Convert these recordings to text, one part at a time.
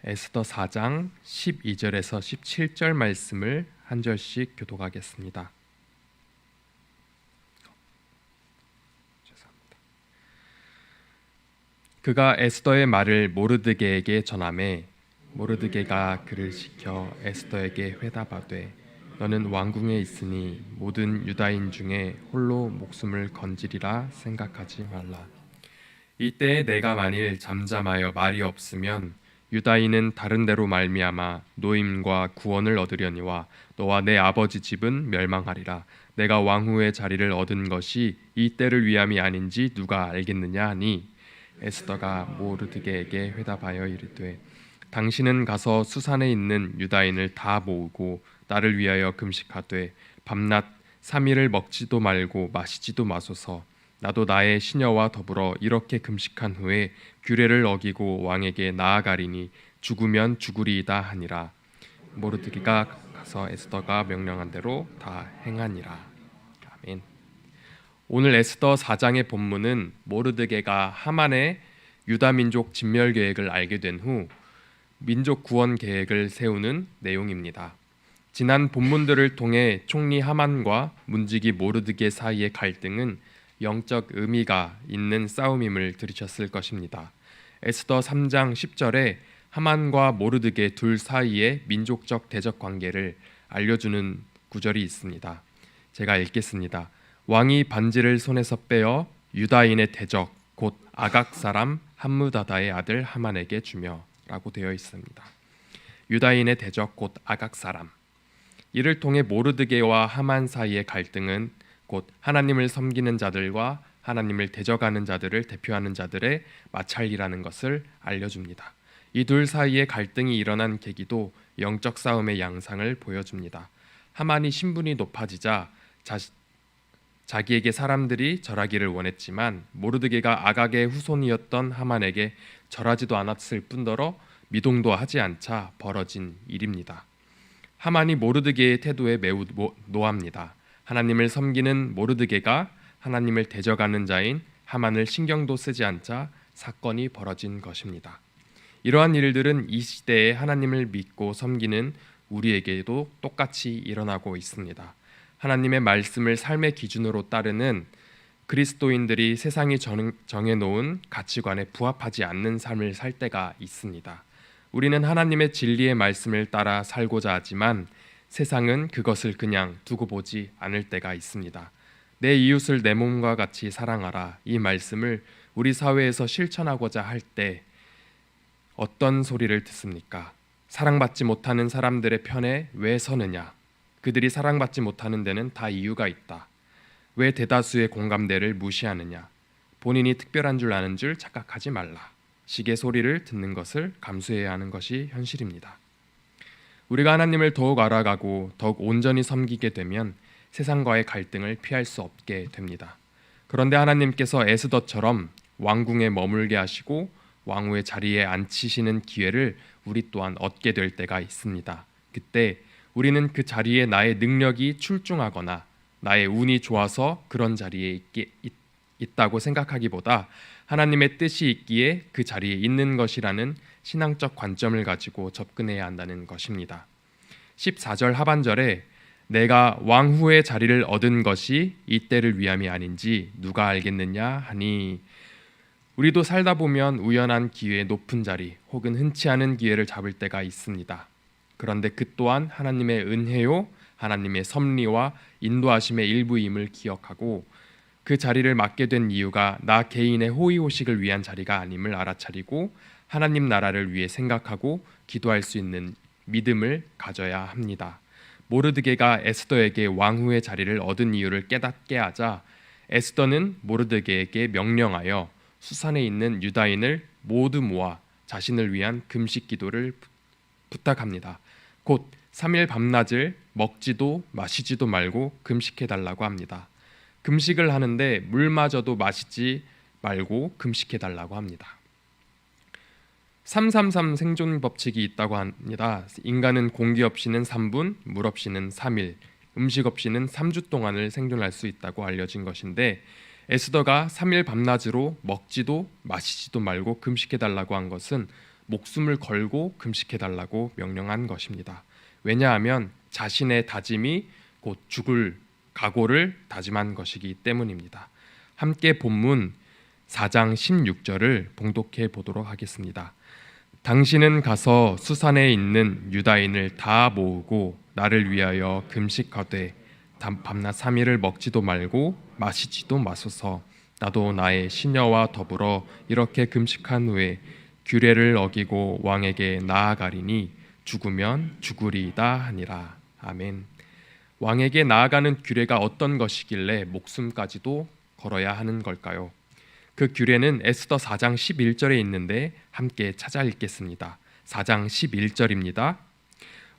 에스더 4장 12절에서 17절 말씀을 한 절씩 교독하겠습니다. 그가 에스더의 말을 모르드게에게 전하매 모르드게가 그를 시켜 에스더에게 회답하되 너는 왕궁에 있으니 모든 유다인 중에 홀로 목숨을 건지리라 생각하지 말라. 이때에 내가 만일 잠잠하여 말이 없으면 유다인은 다른 데로 말미암아 노임과 구원을 얻으려니와 너와 내 아버지 집은 멸망하리라. 내가 왕후의 자리를 얻은 것이 이 때를 위함이 아닌지 누가 알겠느냐 하니 에스더가 모르드게에게 회답하여 이르되 당신은 가서 수산에 있는 유다인을 다 모으고 나를 위하여 금식하되 밤낮 3일을 먹지도 말고 마시지도 마소서. 나도 나의 시녀와 더불어 이렇게 금식한 후에 규례를 어기고 왕에게 나아가리니 죽으면 죽으리이다 하니라. 모르드게가 가서 에스더가 명령한 대로 다 행하니라. 아멘. 오늘 에스더 4장의 본문은 모르드게가 하만의 유다 민족 진멸 계획을 알게 된 후 민족 구원 계획을 세우는 내용입니다. 지난 본문들을 통해 총리 하만과 문지기 모르드게 사이의 갈등은 영적 의미가 있는 싸움임을 들으셨을 것입니다. 에스더 3장 10절에 하만과 모르드게 둘 사이의 민족적 대적 관계를 알려주는 구절이 있습니다. 제가 읽겠습니다. 왕이 반지를 손에서 빼어 유다인의 대적 곧 아각 사람 함무다다의 아들 하만에게 주며 라고 되어 있습니다. 유다인의 대적 곧 아각 사람. 이를 통해 모르드게와 하만 사이의 갈등은 곧 하나님을 섬기는 자들과 하나님을 대적하는 자들을 대표하는 자들의 마찰이라는 것을 알려줍니다. 이 둘 사이의 갈등이 일어난 계기도 영적 싸움의 양상을 보여줍니다. 하만이 신분이 높아지자 자기에게 사람들이 절하기를 원했지만 모르드게가 아각의 후손이었던 하만에게 절하지도 않았을 뿐더러 미동도 하지 않자 벌어진 일입니다. 하만이 모르드게의 태도에 매우 노합니다. 하나님을 섬기는 모르드게가 하나님을 대적하는 자인 하만을 신경도 쓰지 않자 사건이 벌어진 것입니다. 이러한 일들은 이 시대에 하나님을 믿고 섬기는 우리에게도 똑같이 일어나고 있습니다. 하나님의 말씀을 삶의 기준으로 따르는 그리스도인들이 세상이 정해놓은 가치관에 부합하지 않는 삶을 살 때가 있습니다. 우리는 하나님의 진리의 말씀을 따라 살고자 하지만 세상은 그것을 그냥 두고 보지 않을 때가 있습니다. 내 이웃을 내 몸과 같이 사랑하라. 이 말씀을 우리 사회에서 실천하고자 할 때 어떤 소리를 듣습니까? 사랑받지 못하는 사람들의 편에 왜 서느냐? 그들이 사랑받지 못하는 데는 다 이유가 있다. 왜 대다수의 공감대를 무시하느냐? 본인이 특별한 줄 아는 줄 착각하지 말라. 식의 소리를 듣는 것을 감수해야 하는 것이 현실입니다. 우리가 하나님을 더욱 알아가고 더욱 온전히 섬기게 되면 세상과의 갈등을 피할 수 없게 됩니다. 그런데 하나님께서 에스더처럼 왕궁에 머물게 하시고 왕후의 자리에 앉히시는 기회를 우리 또한 얻게 될 때가 있습니다. 그때 우리는 그 자리에 나의 능력이 출중하거나 나의 운이 좋아서 그런 자리에 있다고 생각하기보다 하나님의 뜻이 있기에 그 자리에 있는 것이라는 신앙적 관점을 가지고 접근해야 한다는 것입니다. 14절 하반절에 내가 왕후의 자리를 얻은 것이 이 때를 위함이 아닌지 누가 알겠느냐 하니 우리도 살다 보면 우연한 기회에 높은 자리 혹은 흔치 않은 기회를 잡을 때가 있습니다. 그런데 그 또한 하나님의 은혜요 하나님의 섭리와 인도하심의 일부임을 기억하고 그 자리를 맡게 된 이유가 나 개인의 호의호식을 위한 자리가 아님을 알아차리고 하나님 나라를 위해 생각하고 기도할 수 있는 믿음을 가져야 합니다. 모르드게가 에스더에게 왕후의 자리를 얻은 이유를 깨닫게 하자 에스더는 모르드게에게 명령하여 수산에 있는 유다인을 모두 모아 자신을 위한 금식 기도를 부탁합니다. 곧 3일 밤낮을 먹지도 마시지도 말고 금식해달라고 합니다. 금식을 하는데 물마저도 마시지 말고 금식해달라고 합니다. 333 생존 법칙이 있다고 합니다. 인간은 공기 없이는 3분, 물 없이는 3일, 음식 없이는 3주 동안을 생존할 수 있다고 알려진 것인데 에스더가 3일 밤낮으로 먹지도 마시지도 말고 금식해달라고 한 것은 목숨을 걸고 금식해달라고 명령한 것입니다. 왜냐하면 자신의 다짐이 곧 죽을 각오를 다짐한 것이기 때문입니다. 함께 본문 4장 16절을 봉독해 보도록 하겠습니다. 당신은 가서 수산에 있는 유다인을 다 모으고 나를 위하여 금식하되 밤낮 3일을 먹지도 말고 마시지도 마소서. 나도 나의 시녀와 더불어 이렇게 금식한 후에 규례를 어기고 왕에게 나아가리니 죽으면 죽으리이다 하니라. 아멘. 왕에게 나아가는 규례가 어떤 것이길래 목숨까지도 걸어야 하는 걸까요? 그 규례는 에스더 4장 11절에 있는데 함께 찾아 읽겠습니다. 4장 11절입니다.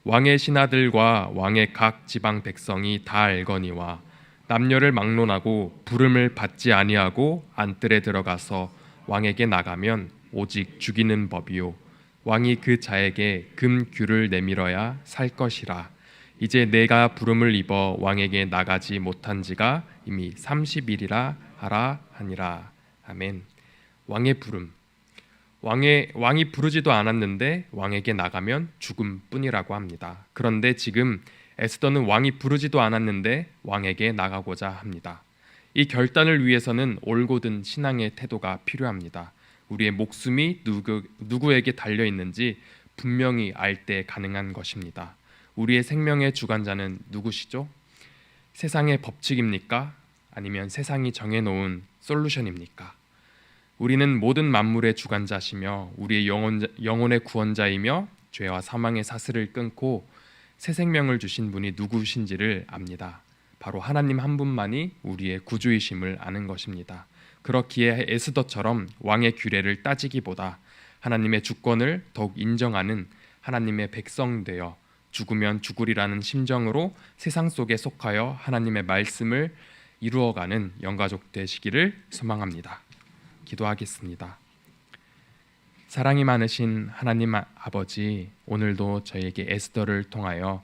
왕의 신하들과 왕의 각 지방 백성이 다 알거니와 남녀를 막론하고 부름을 받지 아니하고 안뜰에 들어가서 왕에게 나가면 오직 죽이는 법이요 왕이 그 자에게 금규를 내밀어야 살 것이라. 이제 내가 부름을 입어 왕에게 나가지 못한 지가 이미 30일이라 하라 하니라. 아멘. 왕의 부름. 왕이 부르지도 않았는데 왕에게 나가면 죽음뿐이라고 합니다. 그런데 지금 에스더는 왕이 부르지도 않았는데 왕에게 나가고자 합니다. 이 결단을 위해서는 올곧은 신앙의 태도가 필요합니다. 우리의 목숨이 누구에게 달려 있는지 분명히 알 때 가능한 것입니다. 우리의 생명의 주관자는 누구시죠? 세상의 법칙입니까? 아니면 세상이 정해놓은 솔루션입니까? 우리는 모든 만물의 주관자시며 우리의 영혼의 구원자이며 죄와 사망의 사슬을 끊고 새 생명을 주신 분이 누구신지를 압니다. 바로 하나님 한 분만이 우리의 구주이심을 아는 것입니다. 그렇기에 에스더처럼 왕의 규례를 따지기보다 하나님의 주권을 더욱 인정하는 하나님의 백성 되어 죽으면 죽으리라는 심정으로 세상 속에 속하여 하나님의 말씀을 이루어가는 영가족 되시기를 소망합니다. 기도하겠습니다. 사랑이 많으신 하나님 아버지, 오늘도 저에게 에스더를 통하여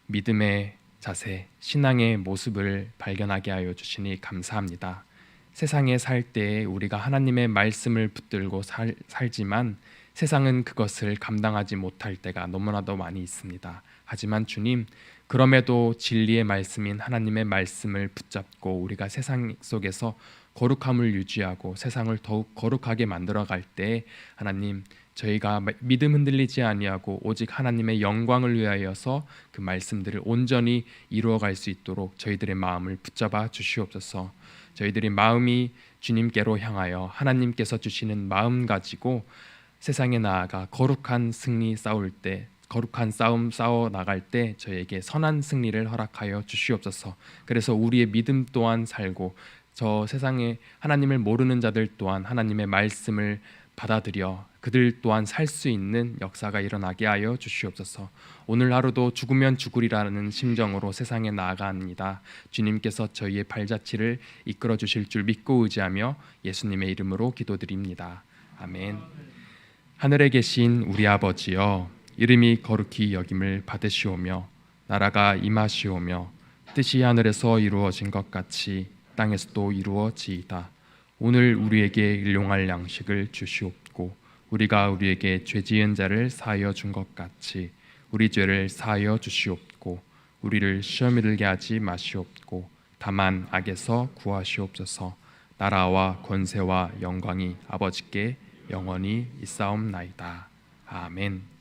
믿음의 자세, 신앙의 모습을 발견하게 하여 주시니 감사합니다. 세상에 살 때 우리가 하나님의 말씀을 붙들고 살지만 세상은 그것을 감당하지 못할 때가 너무나도 많이 있습니다. 하지만 주님, 그럼에도 진리의 말씀인 하나님의 말씀을 붙잡고 우리가 세상 속에서 거룩함을 유지하고 세상을 더욱 거룩하게 만들어갈 때 하나님, 저희가 믿음 흔들리지 아니하고 오직 하나님의 영광을 위하여서 그 말씀들을 온전히 이루어갈 수 있도록 저희들의 마음을 붙잡아 주시옵소서. 저희들의 마음이 주님께로 향하여 하나님께서 주시는 마음 가지고 세상에 나아가 거룩한 승리 싸울 때, 거룩한 싸움 싸워 나갈 때 저에게 선한 승리를 허락하여 주시옵소서. 그래서 우리의 믿음 또한 살고 저 세상에 하나님을 모르는 자들 또한 하나님의 말씀을 받아들여 그들 또한 살 수 있는 역사가 일어나게 하여 주시옵소서. 오늘 하루도 죽으면 죽으리라는 심정으로 세상에 나아갑니다. 주님께서 저희의 발자취를 이끌어 주실 줄 믿고 의지하며 예수님의 이름으로 기도드립니다. 아멘. 하늘에 계신 우리 아버지여, 이름이 거룩히 여김을 받으시오며 나라가 임하시오며 뜻이 하늘에서 이루어진 것 같이 땅에서도 이루어지이다. 오늘 우리에게 일용할 양식을 주시옵고 우리가 우리에게 죄 지은 자를 사하여 준 것 같이 우리 죄를 사하여 주시옵고 우리를 시험에 들게 하지 마시옵고 다만 악에서 구하시옵소서. 나라와 권세와 영광이 아버지께 영원히 있사옵나이다. 아멘.